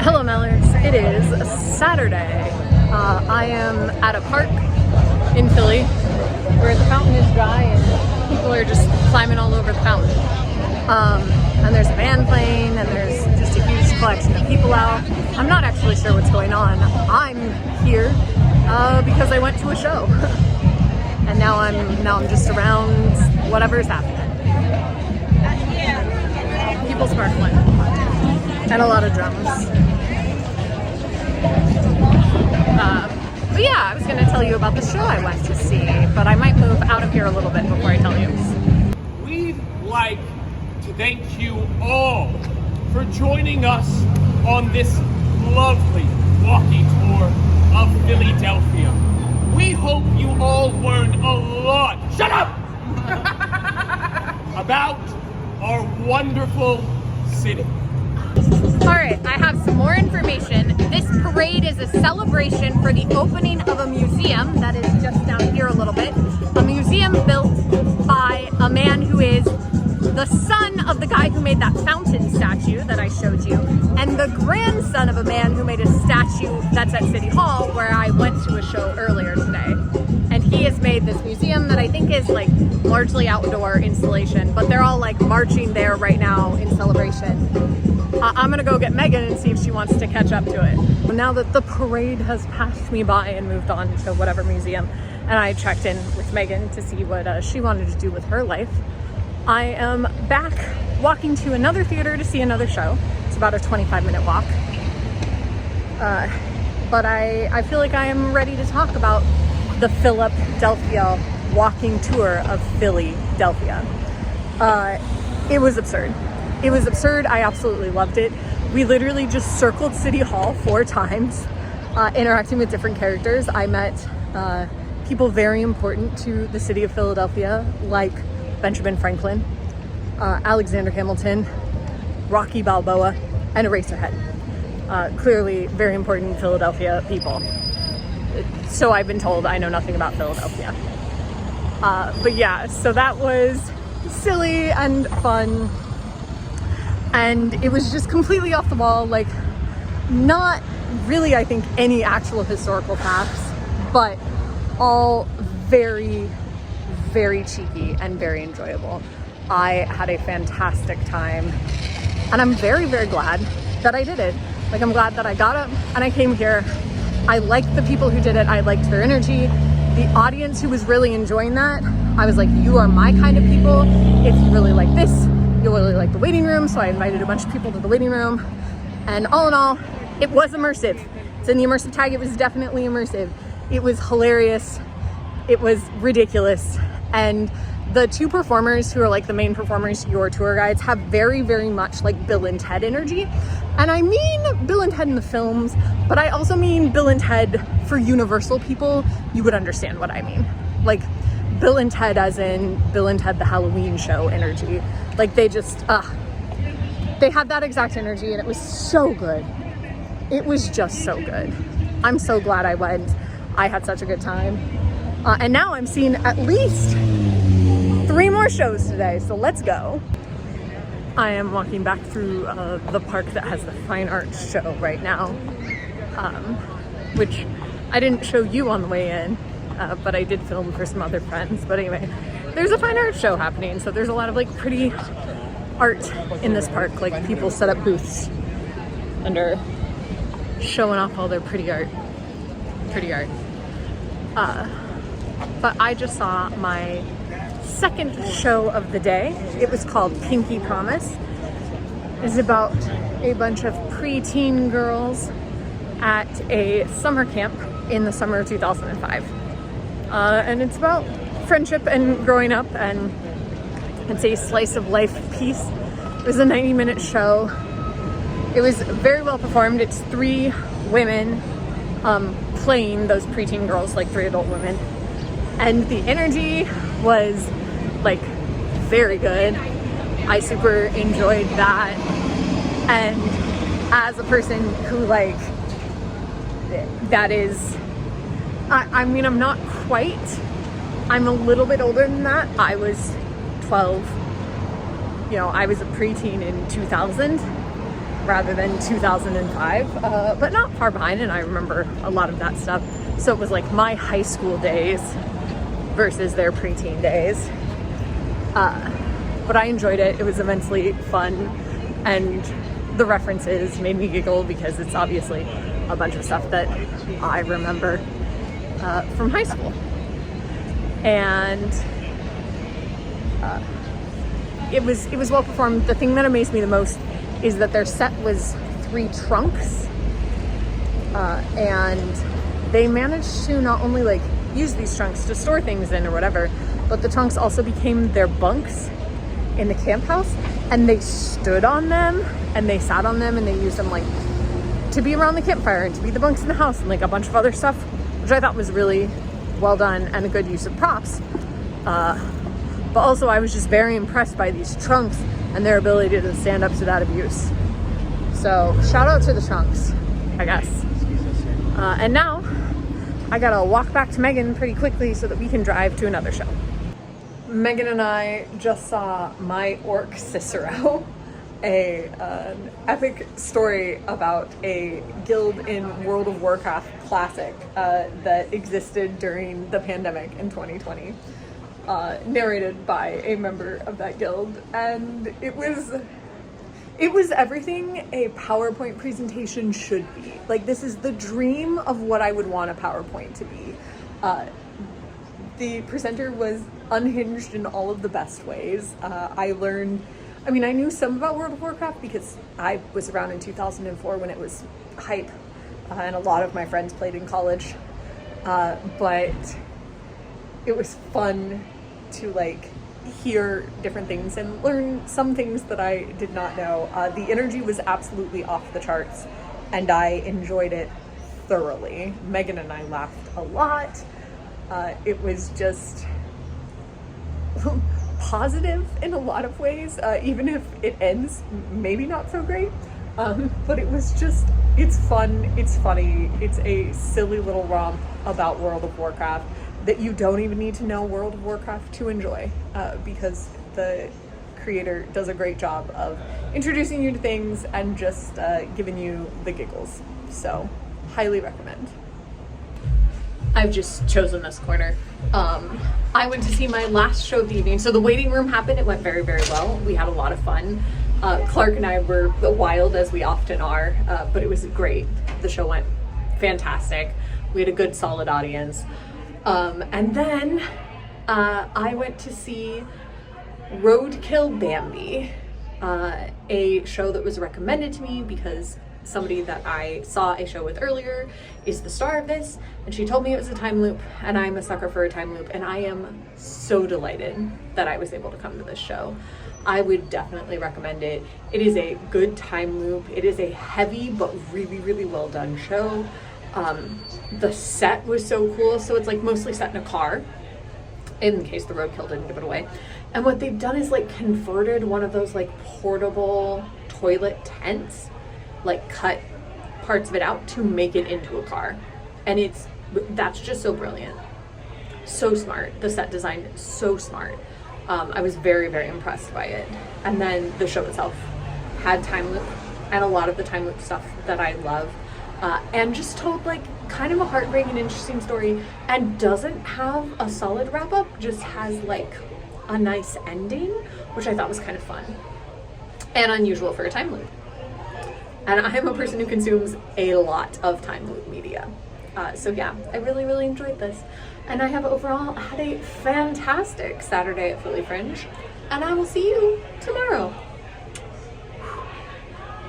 Hello Mellers, it is Saturday. I am at a park in Philly where the fountain is dry and people are just climbing all over the fountain. And there's a band playing and there's just a huge collection of people out. I'm not actually sure what's going on. I'm here because I went to a show. And now I'm just around whatever's happening. People sparkling. And a lot of drums. But yeah, I was going to tell you about the show I went to see, but I might move out of here a little bit before I tell you. We'd like to thank you all for joining us on this lovely walking tour of Philadelphia. We hope you all learned a lot, shut up! about our wonderful city. Alright, I have some more information. This parade is a celebration for the opening of a museum that is just down here a little bit. A museum built by a man who is the son of the guy who made that fountain statue that I showed you, and the grandson of a man who made a statue that's at City Hall where I went to a show earlier today. And he has made this museum that I think is like largely outdoor installation, but they're all like marching there right now in celebration. I'm gonna go get Megan and see if she wants to catch up to it. Now that the parade has passed me by and moved on to whatever museum, and I checked in with Megan to see what she wanted to do with her life, I am back walking to another theater to see another show. It's about a 25-minute walk. But I feel like I am ready to talk about the Philadelphia walking tour of Philadelphia. It was absurd. It was absurd. I absolutely loved it. We literally just circled City Hall 4 times, interacting with different characters. I met people very important to the city of Philadelphia, like Benjamin Franklin, Alexander Hamilton, Rocky Balboa, and Eraserhead. Clearly very important Philadelphia people. So I've been told. I know nothing about Philadelphia. But yeah, so that was silly and fun. And it was just completely off the wall, like not really, I think, any actual historical facts, but all very, very cheeky and very enjoyable. I had a fantastic time and I'm very, very glad that I did it. Like, I'm glad that I got up and I came here. I liked the people who did it. I liked their energy. The audience who was really enjoying that, I was like, you are my kind of people. If you really like this, you'll really like the waiting room. So I invited a bunch of people to the waiting room. And all in all, it was immersive. It's in the immersive tag. It was definitely immersive. It was hilarious. It was ridiculous. And the 2 performers who are like the main performers, your tour guides, have very, very much like Bill and Ted energy. And I mean Bill and Ted in the films, but I also mean Bill and Ted for Universal people. You would understand what I mean. Like Bill and Ted as in Bill and Ted the Halloween show energy. Like they just, they had that exact energy and it was so good. It was just so good. I'm so glad I went. I had such a good time. And now I'm seeing at least 3 more shows today, so let's go. I am walking back through the park that has the fine arts show right now, which I didn't show you on the way in, but I did film for some other friends. But anyway, there's a fine arts show happening, so there's a lot of like pretty art in this park. Like people set up booths and are showing off all their pretty art. But I just saw my second show of the day. It was called Pinky Promise. It's about a bunch of preteen girls at a summer camp in the summer of 2005. And it's about friendship and growing up, and it's a slice of life piece. It was a 90-minute show. It was very well performed. It's 3 women playing those preteen girls, like 3 adult women. And the energy was like very good. I super enjoyed that. And as a person who like, that is, I mean, I'm not quite, I'm a little bit older than that. I was 12, you know, I was a preteen in 2000. rather than 2005, but not far behind, and I remember a lot of that stuff. So it was like my high school days versus their preteen days. But I enjoyed it. It was immensely fun, and the references made me giggle because it's obviously a bunch of stuff that I remember from high school. And it was well performed. The thing that amazed me the most is that their set was 3 trunks, and they managed to not only like use these trunks to store things in or whatever, but the trunks also became their bunks in the camp house, and they stood on them and they sat on them and they used them like to be around the campfire and to be the bunks in the house and like a bunch of other stuff, which I thought was really well done and a good use of props. But also I was just very impressed by these trunks and their ability to stand up to that abuse. So shout out to the trunks, I guess. And now I gotta walk back to Megan pretty quickly so that we can drive to another show. Megan and I just saw My Orc Cicero, an epic story about a guild in World of Warcraft Classic that existed during the pandemic in 2020, narrated by a member of that guild, and it was everything a PowerPoint presentation should be. Like, this is the dream of what I would want a PowerPoint to be. The presenter was unhinged in all of the best ways. I knew some about World of Warcraft because I was around in 2004 when it was hype, and a lot of my friends played in college. But it was fun to like hear different things and learn some things that I did not know. The energy was absolutely off the charts, and I enjoyed it thoroughly. Megan and I laughed a lot. It was just positive in a lot of ways, even if it ends maybe not so great. But it's fun, it's funny, it's a silly little romp about World of Warcraft that you don't even need to know World of Warcraft to enjoy, because the creator does a great job of introducing you to things and just giving you the giggles. So, highly recommend. I've just chosen this corner. I went to see my last show of the evening. So the waiting room happened. It went very, very well. We had a lot of fun. Clark and I were wild, as we often are, but it was great. The show went fantastic. We had a good, solid audience. And then I went to see Roadkill Bambi, a show that was recommended to me because somebody that I saw a show with earlier is the star of this, and she told me it was a time loop, and I'm a sucker for a time loop, and I am so delighted that I was able to come to this show. I would definitely recommend it. It is a good time loop. It is a heavy but really, really well done show. The set was so cool. So it's like mostly set in a car, in case the roadkill didn't give it away. And what they've done is like converted one of those like portable toilet tents, like cut parts of it out to make it into a car. And that's just so brilliant. So smart. The set design, so smart. I was very, very impressed by it. And then the show itself had time loop and a lot of the time loop stuff that I love. And just told like kind of a heartbreaking, interesting story, and doesn't have a solid wrap up, just has like a nice ending, which I thought was kind of fun and unusual for a time loop. And I am a person who consumes a lot of time loop media. So yeah, I really, really enjoyed this. And I have overall had a fantastic Saturday at Philly Fringe. And I will see you tomorrow.